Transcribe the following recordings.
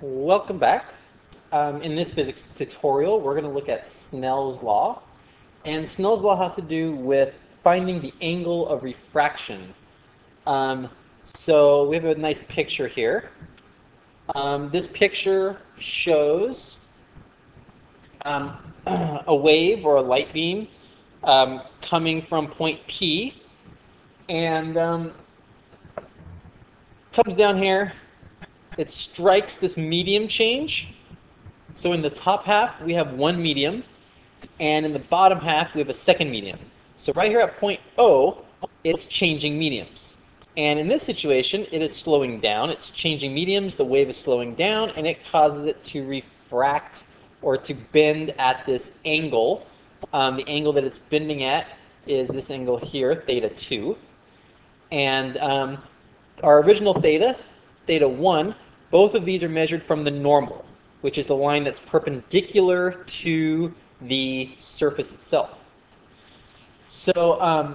Welcome back. In this physics tutorial, we're going to look at Snell's law. And Snell's law has to do with finding the angle of refraction. So we have a nice picture here. This picture shows a wave or a light beam coming from point P and comes down here. It strikes this medium change. So in the top half, we have one medium, and in the bottom half, we have a second medium. So right here at point O, it's changing mediums. And in this situation, it is slowing down. It's changing mediums, the wave is slowing down, and it causes it to refract or to bend at this angle. The angle that it's bending at is this angle here, theta 2. And our original theta 1, both of these are measured from the normal, which is the line that's perpendicular to the surface itself. So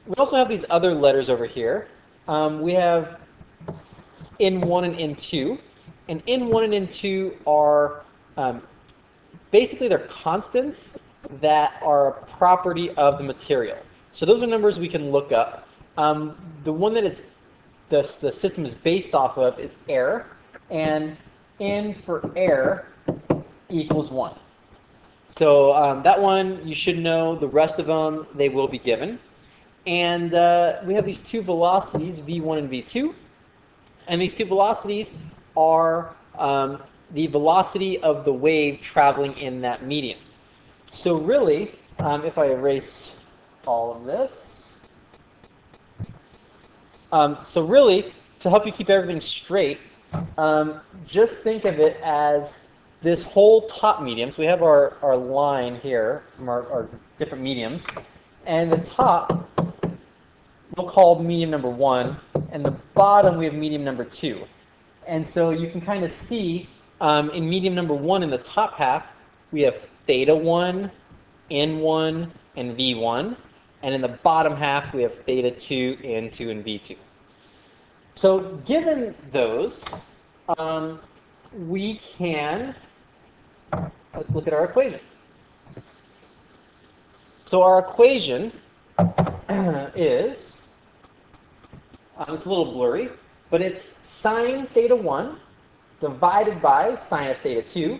we also have these other letters over here. We have N1 and N2. And N1 and N2 are basically they're constants that are a property of the material. So those are numbers we can look up. The one that it's the system is based off of is air, and N for air equals 1. So that one you should know. The rest of them, they will be given. And we have these two velocities, v1 and v2. And these two velocities are the velocity of the wave traveling in that medium. So really, if I erase all of this, so really, to help you keep everything straight, just think of it as this whole top medium. So we have our line here from our different mediums. And the top, we'll call medium number 1. And the bottom, we have medium number 2. And so you can kind of see in medium number 1 in the top half, we have theta 1, N1, and V1. And in the bottom half, we have theta 2, N2, and V2. So given those, we can, let's look at our equation. So our equation is, it's a little blurry, but it's sine theta 1 divided by sine of theta 2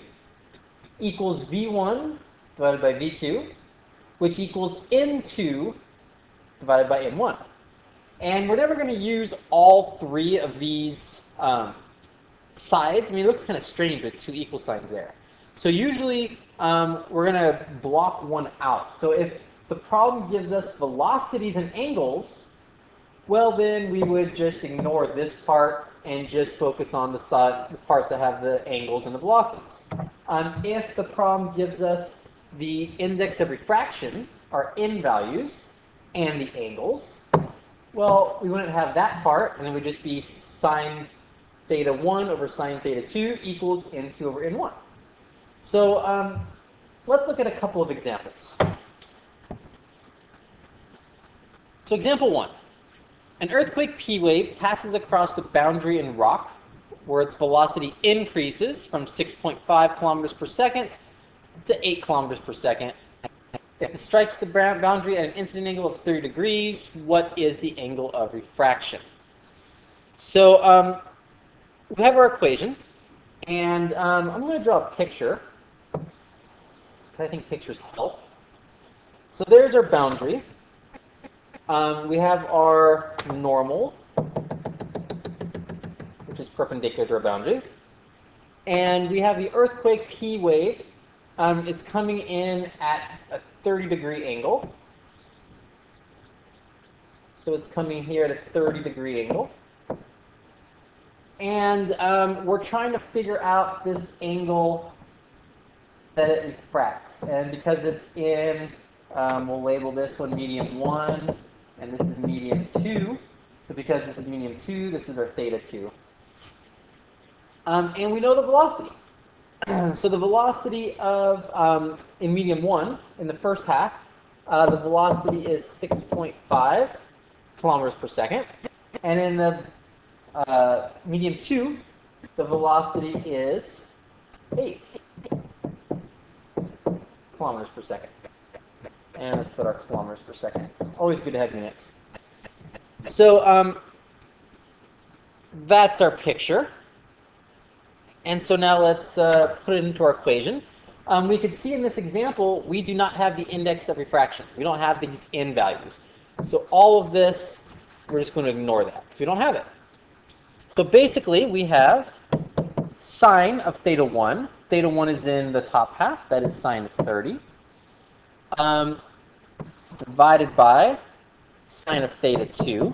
equals V1 divided by V2, which equals N2 divided by N1. And we're never going to use all three of these sides. I mean, it looks kind of strange with two equal signs there. So usually we're going to block one out. So if the problem gives us velocities and angles, well, then we would just ignore this part and just focus on the parts that have the angles and the velocities. If the problem gives us the index of refraction, our n values, and the angles, well, we wouldn't have that part, and it would just be sine theta 1 over sine theta 2 equals N2 over N1. So let's look at a couple of examples. So example 1. An earthquake P wave passes across the boundary in rock, where its velocity increases from 6.5 kilometers per second to 8 kilometers per second. If it strikes the boundary at an incident angle of 30 degrees, what is the angle of refraction? So we have our equation, and I'm going to draw a picture, because I think pictures help. So there's our boundary. We have our normal, which is perpendicular to our boundary. And we have the earthquake P wave. It's coming in at a 30-degree angle. So it's coming here at a 30-degree angle. And we're trying to figure out this angle that it refracts. And because it's in, we'll label this one medium 1, and this is medium 2. So because this is medium 2, this is our theta 2. And we know the velocity. So the velocity of, in medium 1, in the first half, the velocity is 6.5 kilometers per second. And in the medium 2, the velocity is 8 kilometers per second. And let's put our kilometers per second. Always good to have units. So that's our picture. And so now let's put it into our equation. We can see in this example, we do not have the index of refraction. We don't have these n values. So all of this, we're just going to ignore that because we don't have it. So basically, we have sine of theta 1. Theta 1 is in the top half. That is sine of 30. Divided by sine of theta 2,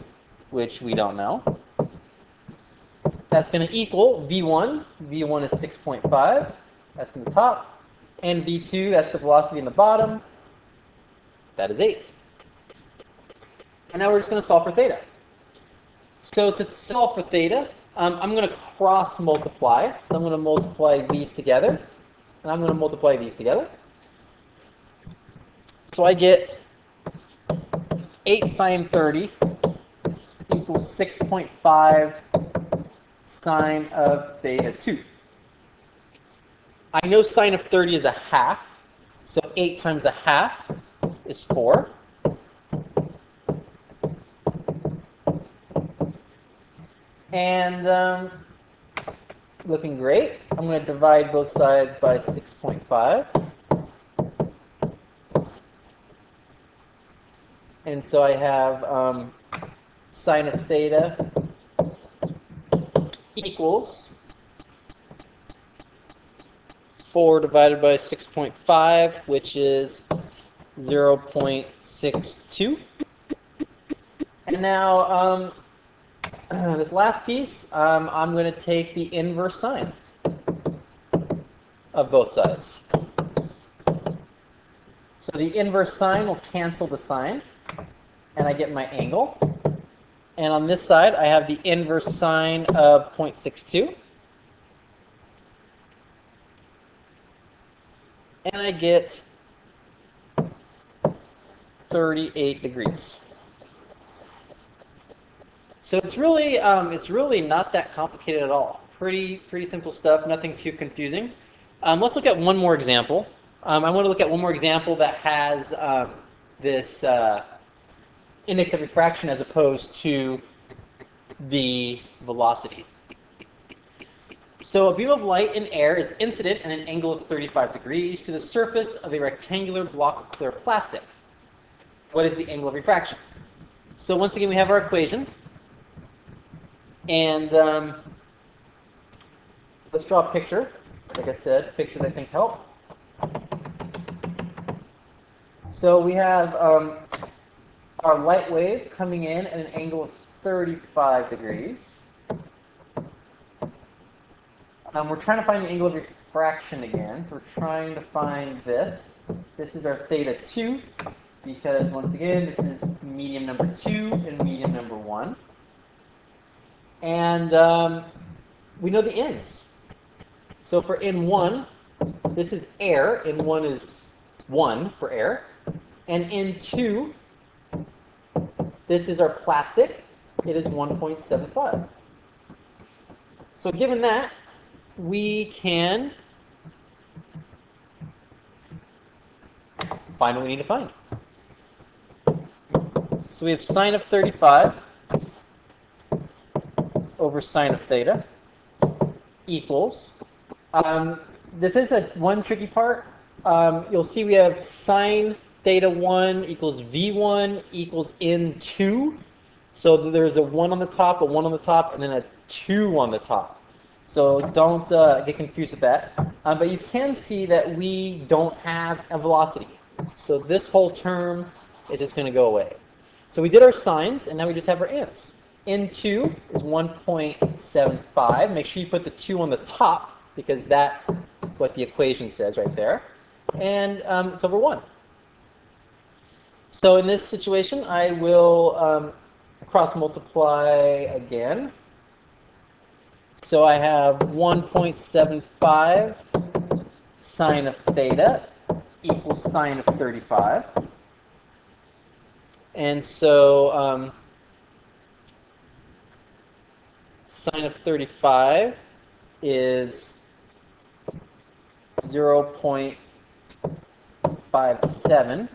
which we don't know. That's going to equal V1. V1 is 6.5. That's in the top. And V2, that's the velocity in the bottom. That is 8. And now we're just going to solve for theta. So to solve for theta, I'm going to cross multiply. So I'm going to multiply these together. And I'm going to multiply these together. So I get 8 sine 30 equals 6.5 sine of theta 2. I know sine of 30 is a half. So 8 times a half is 4. And looking great. I'm going to divide both sides by 6.5. And so I have sine of theta equals 4 divided by 6.5, which is 0.62. And now this last piece, I'm going to take the inverse sine of both sides. So the inverse sine will cancel the sine, and I get my angle. And on this side, I have the inverse sine of 0.62. And I get 38 degrees. So it's really not that complicated at all. Pretty simple stuff, nothing too confusing. Let's look at one more example. I want to look at one more example that has this index of refraction as opposed to the velocity. So a beam of light in air is incident at an angle of 35 degrees to the surface of a rectangular block of clear plastic. What is the angle of refraction? So once again, we have our equation. And let's draw a picture. Like I said, pictures I think help. So we have our light wave coming in at an angle of 35 degrees. We're trying to find the angle of refraction again. So we're trying to find this. This is our theta 2, because once again, this is medium number 2 and medium number 1. And we know the n's. So for N1, this is air. N1 is 1 for air. And N2, this is our plastic. It is 1.75. So given that, we can find what we need to find. So we have sine of 35 over sine of theta equals, this is one tricky part. You'll see we have sine theta 1 equals V1 equals N2. So there's a 1 on the top, a 1 on the top, and then a 2 on the top. So don't get confused with that. But you can see that we don't have a velocity. So this whole term is just going to go away. So we did our sines, and now we just have our n's. N2 is 1.75. Make sure you put the 2 on the top, because that's what the equation says right there. And it's over 1. So in this situation, I will cross multiply again. So I have 1.75 sine of theta equals sine of 35. And so sine of 35 is 0.57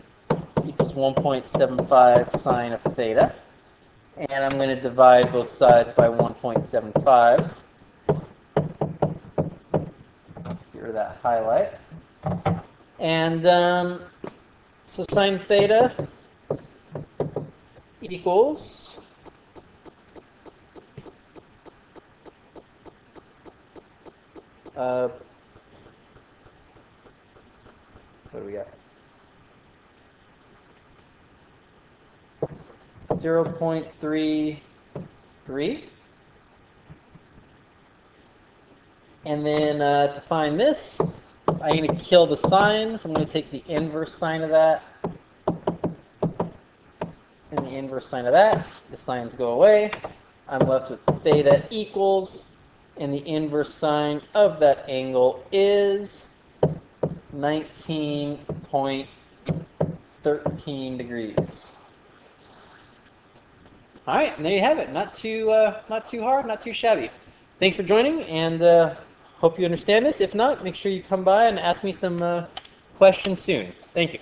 equals 1.75 sine of theta. And I'm going to divide both sides by 1.75. Get rid of that highlight. And so sine theta equals what do we got? 0.33. And then to find this, I'm going to kill the signs. I'm going to take the inverse sine of that and the inverse sine of that. The signs go away. I'm left with theta equals, and the inverse sine of that angle is 19.13 degrees. All right, and there you have it. Not too hard, not too shabby. Thanks for joining, and hope you understand this. If not, make sure you come by and ask me some questions soon. Thank you.